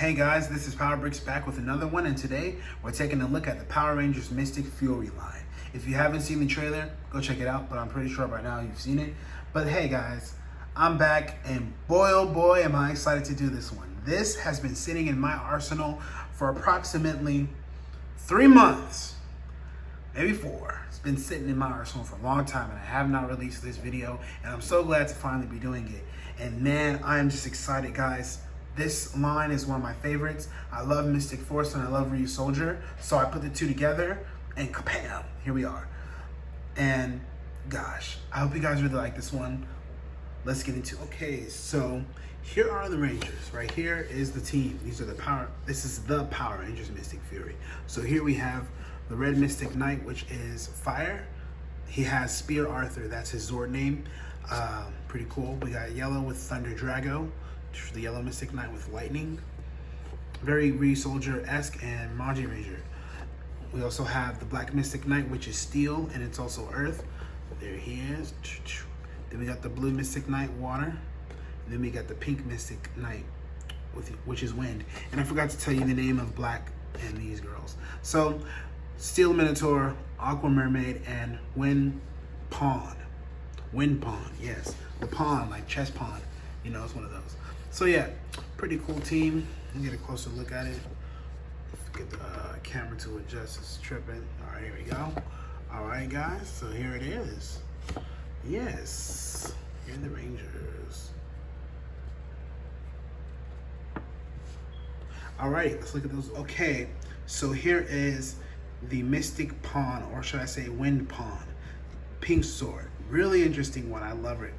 Hey guys, this is Power Bricks back with another one, and today we're taking a look at the Power Rangers Mystic Fury line. If you haven't seen the trailer, go check it out, but I'm pretty sure by now you've seen it. But hey guys, I'm back, and boy oh boy am I excited to do this one. This has been sitting in my arsenal for approximately 3 months, maybe 4. It's been sitting in my arsenal for a long time, and I have not released this video, and I'm so glad to finally be doing it. And man, I am just excited, guys. This line is one of my favorites. I love Mystic Force and I love Ryu Soldier, so I put the two together, and kabam, here we are. And gosh, I hope you guys really like this one. Let's get into it. Okay, so here are the Rangers. Right here is the team. This is the Power Rangers Mystic Fury. So here we have the red Mystic Knight, which is fire. He has Spear Arthur, that's his Zord name. Pretty cool. We got yellow with Thunder Drago, the yellow Mystic Knight with lightning. Very Ryu Soldier-esque and Magi Ranger. We also have the black Mystic Knight, which is steel, and it's also earth. There he is. Then we got the blue Mystic Knight, water. And then we got the pink Mystic Knight, which is wind. And I forgot to tell you the name of black and these girls. So, Steel Minotaur, Aqua Mermaid, and Wind Pawn. Wind Pawn, yes. The pawn, like chess pawn. You know, it's one of those. So yeah, pretty cool team. Let me get a closer look at it. Get the camera to adjust, it's tripping. All right, here we go. All right, guys, so here it is. Yes, here are the Rangers. All right, let's look at those. Okay, so here is the Mystic Pawn, or should I say Wind Pawn. Pink sword, really interesting one, I love it.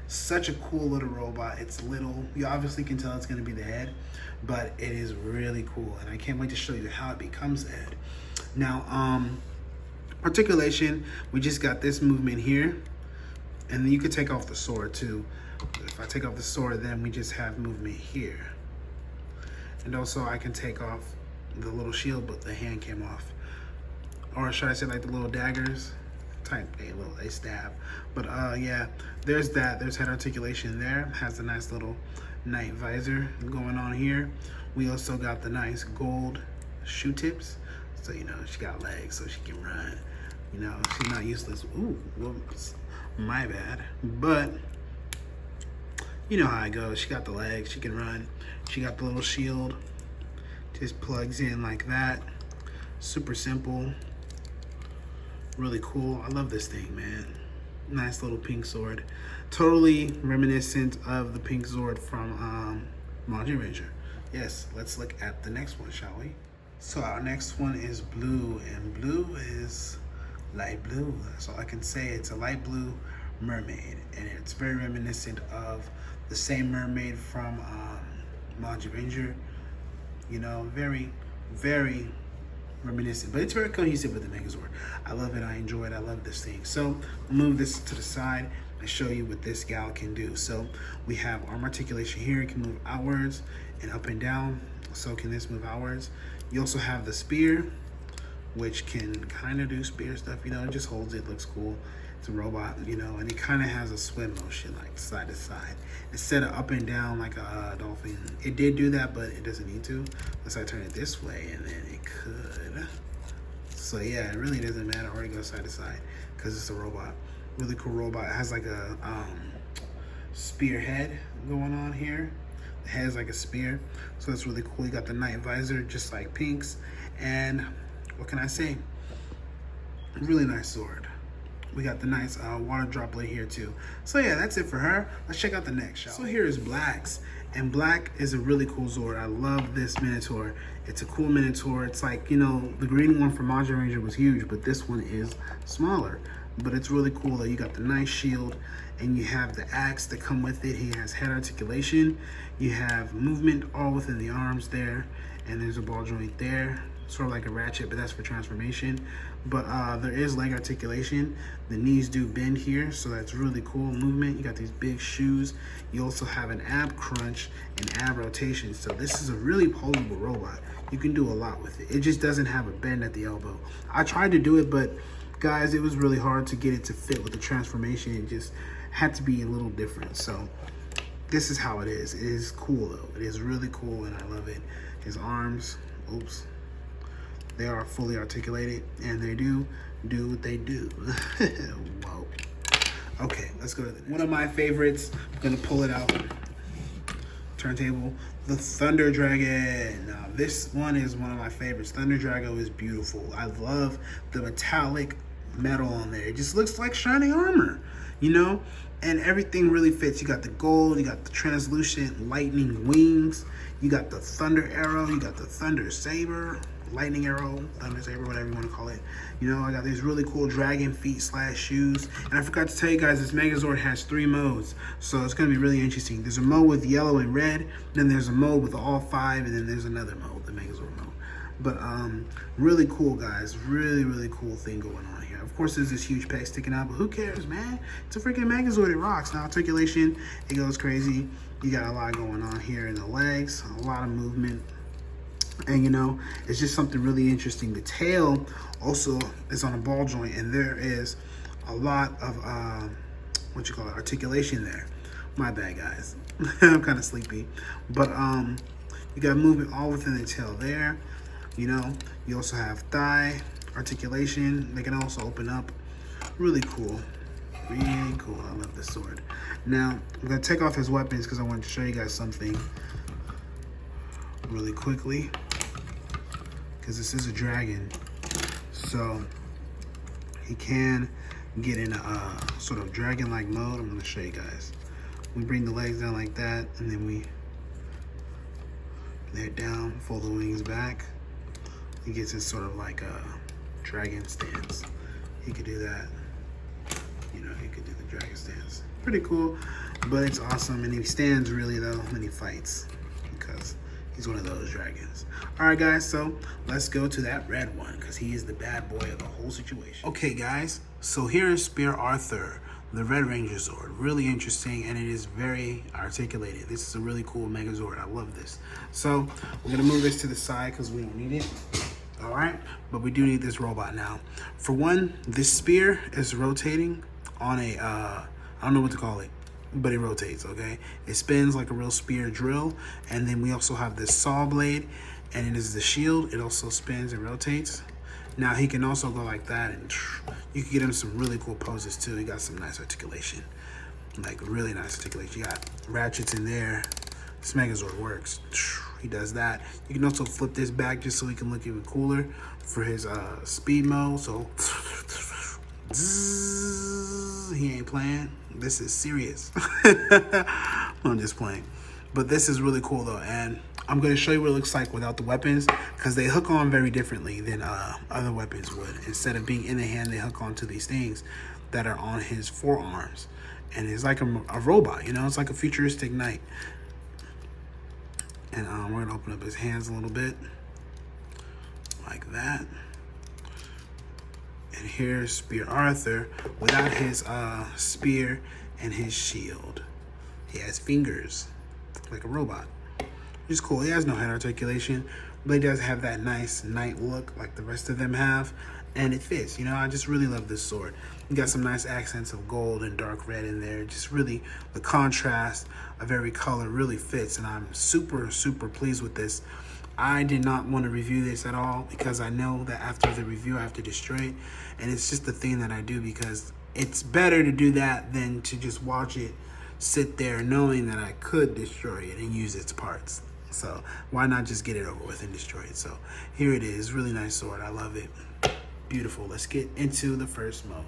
Such a cool little robot. It's little. You obviously can tell it's going to be the head, but it is really cool, and I can't wait to show you how it becomes the head. Now, articulation, we just got this movement here, and then you could take off the sword too. If I take off the sword, then we just have movement here. And also I can take off the little shield, but the hand came off. Or should I say like the little daggers? Type a stab. But yeah, there's that. There's head articulation there. Has a nice little knight visor going on here. We also got the nice gold shoe tips. So, you know, she got legs so she can run. You know, she's not useless. Ooh, whoops. My bad. But you know how it goes. She got the legs. She can run. She got the little shield. Just plugs in like that. Super simple. Really cool. I love this thing, man. Nice little pink sword. Totally reminiscent of the pink sword from Magi Ranger. Yes, let's look at the next one, shall we? So our next one is blue, and blue is light blue. That's all I can say. It's a light blue mermaid, and it's very reminiscent of the same mermaid from Magi Ranger. You know, very, very reminiscent, but it's very cohesive with the Megazord. I love it, I enjoy it, I love this thing. So I'll move this to the side and show you what this gal can do. So we have arm articulation here. It can move outwards and up and down. So can this move outwards. You also have the spear, which can kind of do spear stuff, you know, it just holds it, looks cool. It's a robot, you know, and it kind of has a swim motion, like side to side. Instead of up and down like a dolphin. It did do that, but it doesn't need to. Unless I turn it this way, and then it could. So yeah, it really doesn't matter, or it goes side to side, because it's a robot. Really cool robot. It has like a spear head going on here. The head is like a spear, so that's really cool. You got the night visor, just like Pink's, and what can I say? Really nice sword. We got the nice water droplet here too. So yeah, that's it for her. Let's check out the next shot. So here is Black's, and Black is a really cool Zord. I love this Minotaur. It's a cool Minotaur. It's like, you know, the green one from Magi Ranger was huge, but this one is smaller. But it's really cool that you got the nice shield, and you have the axe that come with it. He has head articulation. You have movement all within the arms there, and there's a ball joint there. Sort of like a ratchet, but that's for transformation. But there is leg articulation. The knees do bend here, so that's really cool movement. You got these big shoes. You also have an ab crunch and ab rotation. So this is a really posable robot. You can do a lot with it. It just doesn't have a bend at the elbow. I tried to do it, but guys, it was really hard to get it to fit with the transformation. It just had to be a little different. So this is how it is. It is cool though. It is really cool, and I love it. His arms, oops, they are fully articulated, and they do what they do. Whoa. Okay, let's go to the next. One of my favorites, I'm gonna pull it out. Turntable, the Thunder Dragon. Now, this one is one of my favorites. Thunder Dragon is beautiful. I love the metallic metal on there. It just looks like shiny armor, you know? And everything really fits. You got the gold, you got the translucent lightning wings, you got the thunder arrow, you got the thunder saber, lightning arrow, thunder saber, whatever you want to call it. You know, I got these really cool dragon feet / shoes. And I forgot to tell you guys, this Megazord has 3 modes. So it's going to be really interesting. There's a mode with yellow and red, then there's a mode with all 5, and then there's another mode, the Megazord mode. But really cool, guys. Really cool thing going on here. Of course, there's this huge peg sticking out, but who cares, man? It's a freaking Megazord. It rocks. Now, articulation, it goes crazy. You got a lot going on here in the legs, a lot of movement. And you know, it's just something really interesting. The tail also is on a ball joint, and there is a lot of articulation there. My bad, guys. I'm kind of sleepy, but you got movement all within the tail there. You know, you also have thigh articulation. They can also open up. Really cool. Really cool. I love this sword. Now, I'm gonna take off his weapons because I want to show you guys something really quickly, because this is a dragon, so he can get in a sort of dragon-like mode. I'm going to show you guys. We bring the legs down like that, and then we lay it down, fold the wings back. He gets in sort of like a dragon stance. He could do that. You know, he could do the dragon stance. Pretty cool, but it's awesome. And he stands really though when he fights, because he's one of those dragons. All right, guys, so let's go to that red one, because he is the bad boy of the whole situation. Okay, guys, so here is Spear Arthur, the Red Ranger Zord. Really interesting, and it is very articulated. This is a really cool Megazord. I love this. So we're going to move this to the side because we don't need it. All right, but we do need this robot now. For one, this spear is rotating on a, I don't know what to call it, but it rotates, okay? It spins like a real spear drill. And then we also have this saw blade, and it is the shield. It also spins and rotates. Now he can also go like that, and you can get him some really cool poses too. He got some nice articulation, like really nice articulation. You got ratchets in there. This Megazord works. He does that. You can also flip this back just so he can look even cooler for his speed mode. So he ain't playing. This is serious. I'm just playing. But this is really cool though, and I'm going to show you what it looks like without the weapons, because they hook on very differently than other weapons would. Instead of being in the hand, they hook onto these things that are on his forearms. And it's like a robot, you know? It's like a futuristic knight. And we're going to open up his hands a little bit. Like that. And here's Spear Arthur without his spear and his shield. He has fingers, like a robot. Which is cool. He has no head articulation, but he does have that nice knight look like the rest of them have. And it fits, you know? I just really love this sword. You got some nice accents of gold and dark red in there. Just really, the contrast of every color really fits. And I'm super pleased with this. I did not want to review this at all, because I know that after the review I have to destroy it. And it's just the thing that I do, because it's better to do that than to just watch it sit there knowing that I could destroy it and use its parts. So why not just get it over with and destroy it? So here it is. Really nice sword. I love it. Beautiful. Let's get into the first mode.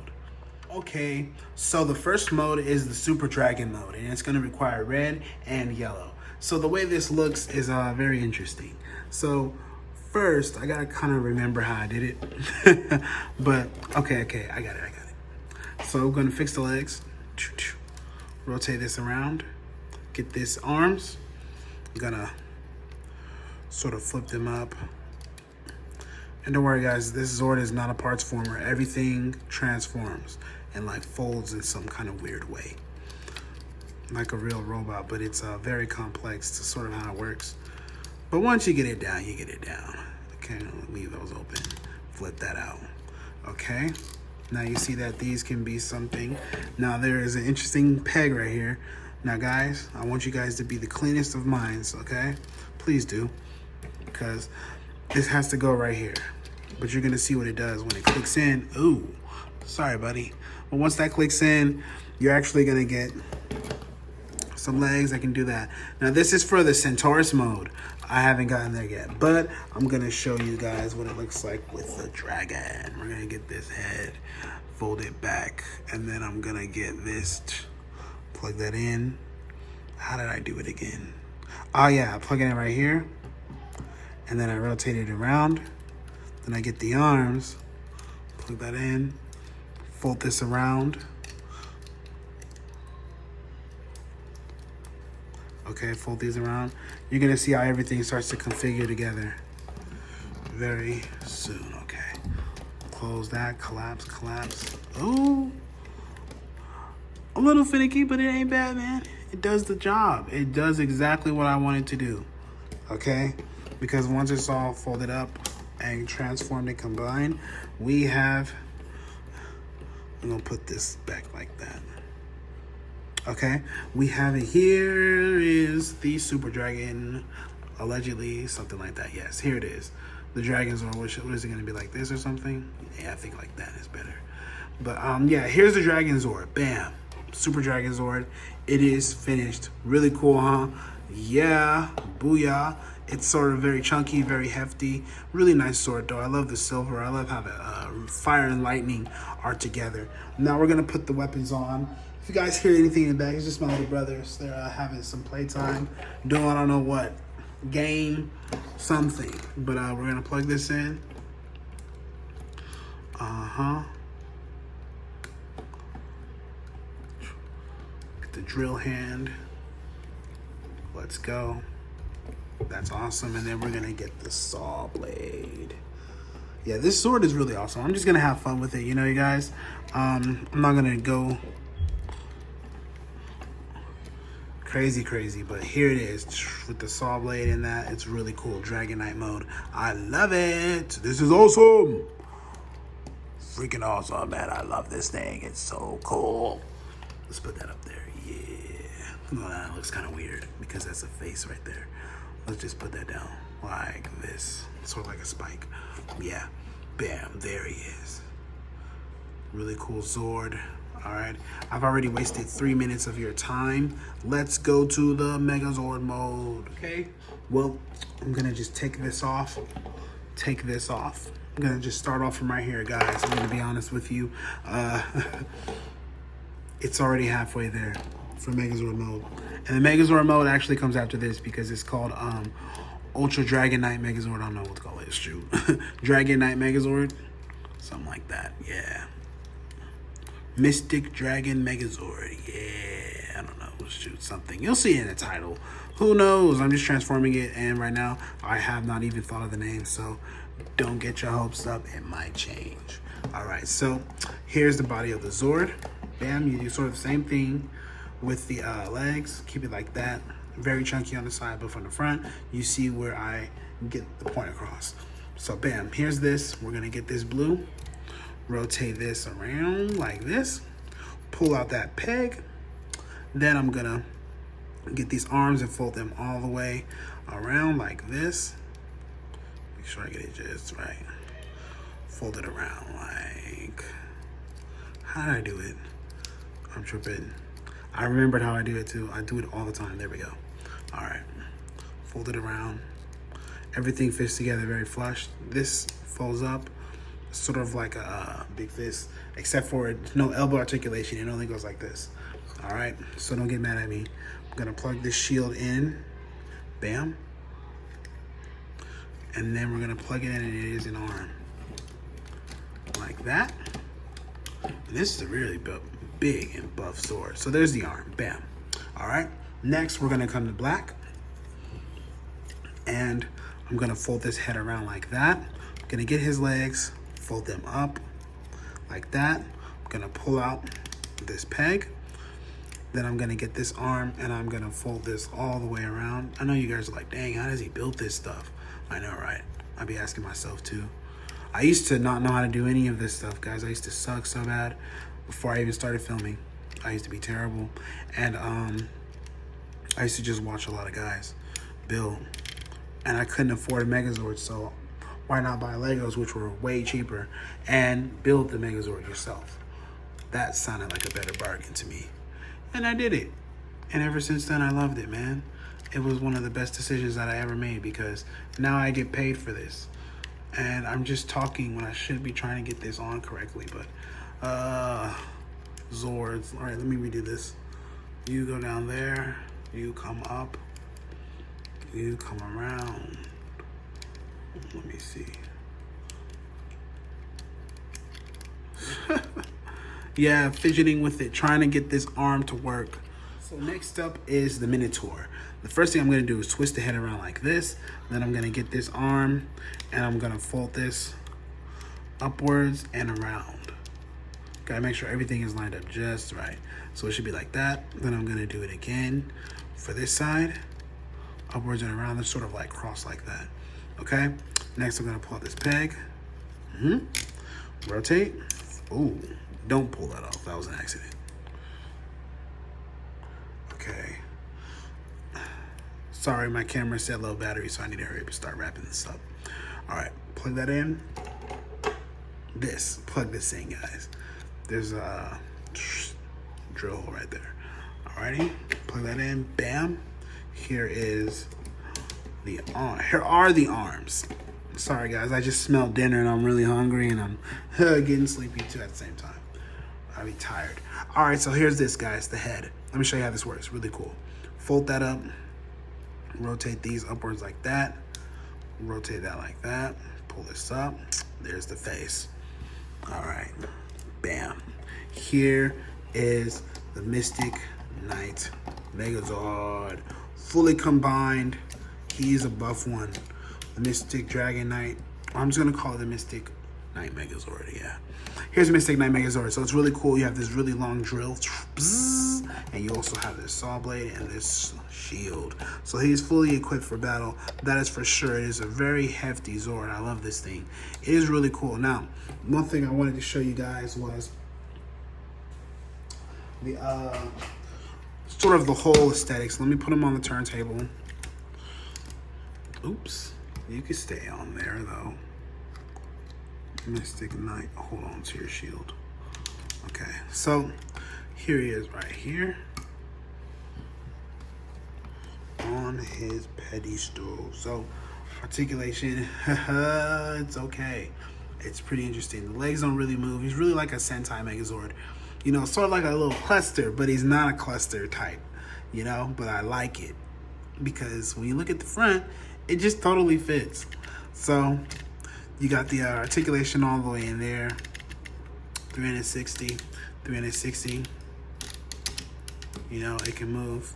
Okay, so the first mode is the Super Dragon mode, and it's going to require red and yellow. So the way this looks is very interesting. So first, I got to kind of remember how I did it. But okay, I got it. So we're going to fix the legs. Rotate this around. Get this arms. I'm going to sort of flip them up. And don't worry, guys, this Zord is not a parts former. Everything transforms and like folds in some kind of weird way, like a real robot, but it's very complex to sort of how it works. But once you get it down, you get it down. Okay, leave those open, flip that out. Okay, now you see that these can be something. Now there is an interesting peg right here. Now guys, I want you guys to be the cleanest of minds, okay? Please do. because this has to go right here. But you're gonna see what it does when it clicks in. Ooh, sorry, buddy. But once that clicks in, you're actually gonna get some legs that can do that. Now this is for the Centaurus mode. I haven't gotten there yet, but I'm gonna show you guys what it looks like with the dragon. We're gonna get this head, fold it back, and then I'm gonna get this, plug that in. How did I do it again? Oh yeah, I plug it in right here, and then I rotate it around. Then I get the arms, plug that in, fold this around. Okay, fold these around. You're gonna see how everything starts to configure together very soon, okay. Close that, collapse, collapse. Ooh, a little finicky, but it ain't bad, man. It does the job. It does exactly what I want it to do, okay? Because once it's all folded up and transformed and combined, we have, I'm gonna put this back like that. Okay, we have it. Here is the Super Dragon, allegedly, something like that. Yes, here it is. The Dragons, or what is it gonna be, like this or something? Yeah, I think like that is better. But yeah, here's the Dragon Zord. Bam, Super Dragon Zord. It is finished. Really cool, huh? Yeah, booyah. It's sort of very chunky, very hefty. Really nice sword, though. I love the silver. I love how the fire and lightning are together. Now we're gonna put the weapons on. If you guys hear anything in the back, it's just my little brothers. They're having some playtime, doing I don't know what, game, something. But we're gonna plug this in. Get the drill hand. Let's go. That's awesome. And then we're gonna get the saw blade. Yeah, this sword is really awesome. I'm just gonna have fun with it, you know, you guys. I'm not gonna go crazy, but here it is with the saw blade and that. It's really cool. Dragon Knight mode. I love it. This is awesome. Freaking awesome, man. I love this thing. It's so cool. Let's put that up there. Yeah. Well, that looks kind of weird because that's a face right there. Let's just put that down like this. Sort of like a spike. Yeah. Bam. There he is. Really cool Zord. All right, I've already wasted 3 minutes of your time. Let's go to the Megazord mode. Okay, well, I'm gonna just take this off. I'm gonna just start off from right here, guys. I'm gonna be honest with you. It's already halfway there for Megazord mode. And the Megazord mode actually comes after this because it's called Ultra Dragon Knight Megazord. I don't know what to call it, shoot. Dragon Knight Megazord, something like that, yeah. Mystic Dragon Megazord. Yeah, I don't know. Shoot, something. You'll see it in the title. Who knows? I'm just transforming it, and right now I have not even thought of the name, so don't get your hopes up. It might change. All right, so here's the body of the Zord. Bam, you do sort of the same thing with the legs. Keep it like that. Very chunky on the side, but from the front, you see where I get the point across. So bam, here's this. We're gonna get this blue. Rotate this around like this, pull out that peg. Then I'm gonna get these arms and fold them all the way around like this. Make sure I get it just right. Fold it around like, how did I do it? I'm tripping. I remembered how I do it too. I do it all the time. There we go. All right, fold it around. Everything fits together very flush. This folds up. Sort of like a big fist, except for no elbow articulation. It only goes like this. All right, so don't get mad at me. I'm gonna plug this shield in. Bam. And then we're gonna plug it in, and it is an arm. Like that. And this is a really big and buff sword. So there's the arm. Bam. All right, next we're gonna come to black. And I'm gonna fold this head around like that. I'm gonna get his legs, fold them up like that. I'm gonna pull out this peg. Then I'm gonna get this arm and I'm gonna fold this all the way around. I know you guys are like, dang, how does he build this stuff? I know, right? I'd be asking myself too. I used to not know how to do any of this stuff, guys. I used to suck so bad before I even started filming. I used to be terrible. And I used to just watch a lot of guys build and I couldn't afford a Megazord, so why not buy Legos, which were way cheaper, and build the Megazord yourself? That sounded like a better bargain to me. And I did it. And ever since then, I loved it, man. It was one of the best decisions that I ever made because now I get paid for this. And I'm just talking when I should be trying to get this on correctly, but Zords. All right, let me redo this. You go down there, you come up, you come around. Let me see. Yeah, fidgeting with it, trying to get this arm to work. So next up is the Minotaur. The first thing I'm gonna do is twist the head around like this. Then I'm gonna get this arm and I'm gonna fold this upwards and around. Gotta make sure everything is lined up just right. So it should be like that. Then I'm gonna do it again for this side, upwards and around. It's sort of like cross like that. Okay, next I'm gonna pull out this peg. Rotate. Ooh, don't pull that off, that was an accident. Okay. Sorry, my camera said low battery, so I need to hurry up and start wrapping this up. All right, plug that in. Plug this in, guys. There's a drill hole right there. Alrighty, plug that in, bam. Here is the arm. Here are the arms. Sorry guys, I just smelled dinner and I'm really hungry and I'm getting sleepy too at the same time. I'll be tired. All right, so here's this, guys, the head. Let me show you how this works, really cool. Fold that up, rotate these upwards like that, rotate that like that, pull this up, there's the face. All right, bam. Here is the Mystic Knight Megazord, fully combined. He's a buff one. The Mystic Dragon Knight. I'm just gonna call it the Mystic Knight Megazord, yeah. Here's Mystic Knight Megazord. So it's really cool. You have this really long drill, and you also have this saw blade and this shield. So he's fully equipped for battle. That is for sure. It is a very hefty Zord. I love this thing. It is really cool. Now, one thing I wanted to show you guys was the sort of the whole aesthetics. Let me put them on the turntable. Oops. You can stay on there though. Mystic Knight, hold on to your shield. Okay, so here he is right here on his pedestal. So articulation, it's okay. It's pretty interesting. The legs don't really move. He's really like a Sentai Megazord. You know, sort of like a little cluster, but he's not a cluster type, you know, but I like it because when you look at the front, it just totally fits. So you got the articulation all the way in there, 360, 360. You know, it can move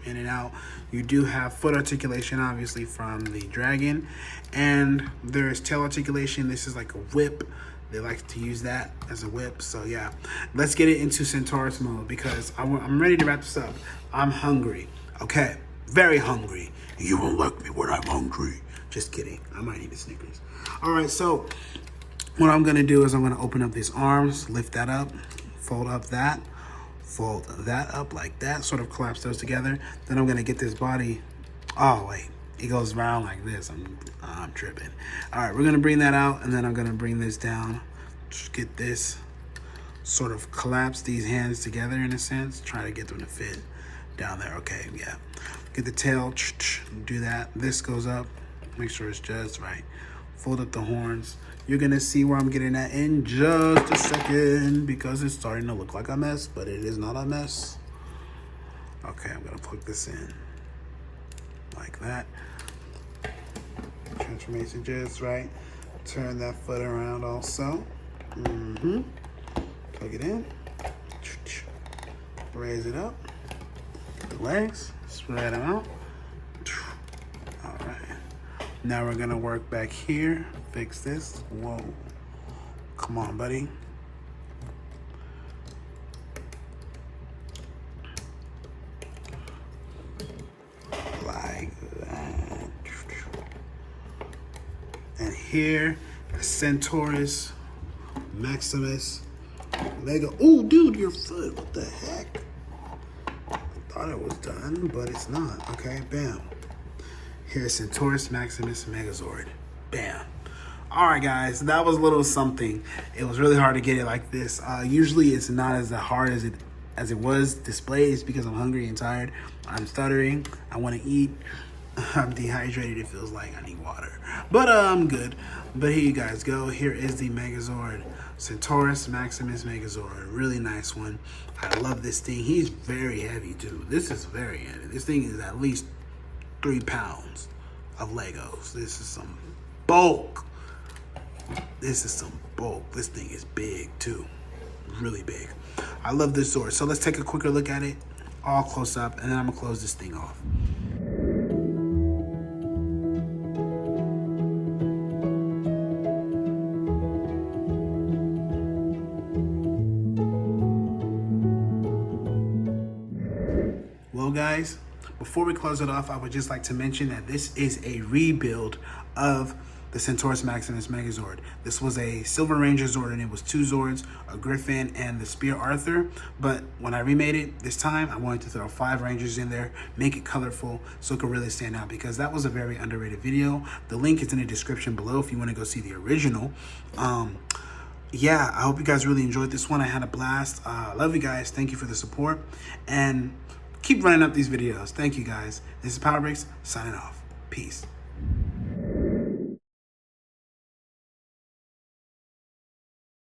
in and out. You do have foot articulation, obviously, from the dragon. And there's tail articulation. This is like a whip. They like to use that as a whip. So, yeah. Let's get it into Centaurus mode because I'm ready to wrap this up. I'm hungry. Okay. Very hungry. You won't like me when I'm hungry. Just kidding. I might eat a Snickers. All right, so what I'm going to do is I'm going to open up these arms, lift that up, fold that up like that, sort of collapse those together. Then I'm going to get this body. Oh, wait. It goes around like this. I'm tripping. All right, we're going to bring that out, and then I'm going to bring this down. Just get this, sort of collapse these hands together in a sense. Try to get them to fit down there. Okay, yeah. Get the tail, do that. This goes up. Make sure it's just right. Fold up the horns. You're gonna see where I'm getting at in just a second because it's starting to look like a mess, but it is not a mess. Okay, I'm gonna plug this in like that. Transformation just right. Turn that foot around also. Plug it in. Raise it up. The legs, spread them out. All right. Now we're gonna work back here. Fix this. Whoa. Come on, buddy. Like that. And here, Centaurus Maximus Mega. Oh, dude, your foot. What the heck? I thought it was done, but it's not. Okay, bam. Here's Centaurus Maximus Megazord. Bam. All right, guys, that was a little something. It was really hard to get it like this. Usually it's not as hard as it was displayed. It's because I'm hungry and tired. I'm stuttering. I want to eat. I'm dehydrated. It feels like I need water, but I'm good. But here you guys go. Here is the Megazord, Centaurus Maximus Megazord. Really nice one. I love this thing. He's very heavy too. This is very heavy. This thing is at least 3 pounds of Legos. This is some bulk. This is some bulk. This thing is big too. Really big. I love this sword. So let's take a quicker look at it, all close up, and then I'm gonna close this thing off. Well, guys, before we close it off, I would just like to mention that this is a rebuild of the Centaurus Maximus Megazord. This was a Silver Ranger Zord, and it was 2 Zords, a Griffin, and the Spear Arthur. But when I remade it this time, I wanted to throw 5 Rangers in there, make it colorful, so it could really stand out, because that was a very underrated video. The link is in the description below if you want to go see the original. Yeah, I hope you guys really enjoyed this one. I had a blast. Love you guys. Thank you for the support, and keep running up these videos. Thank you, guys. This is Power Breaks signing off. Peace.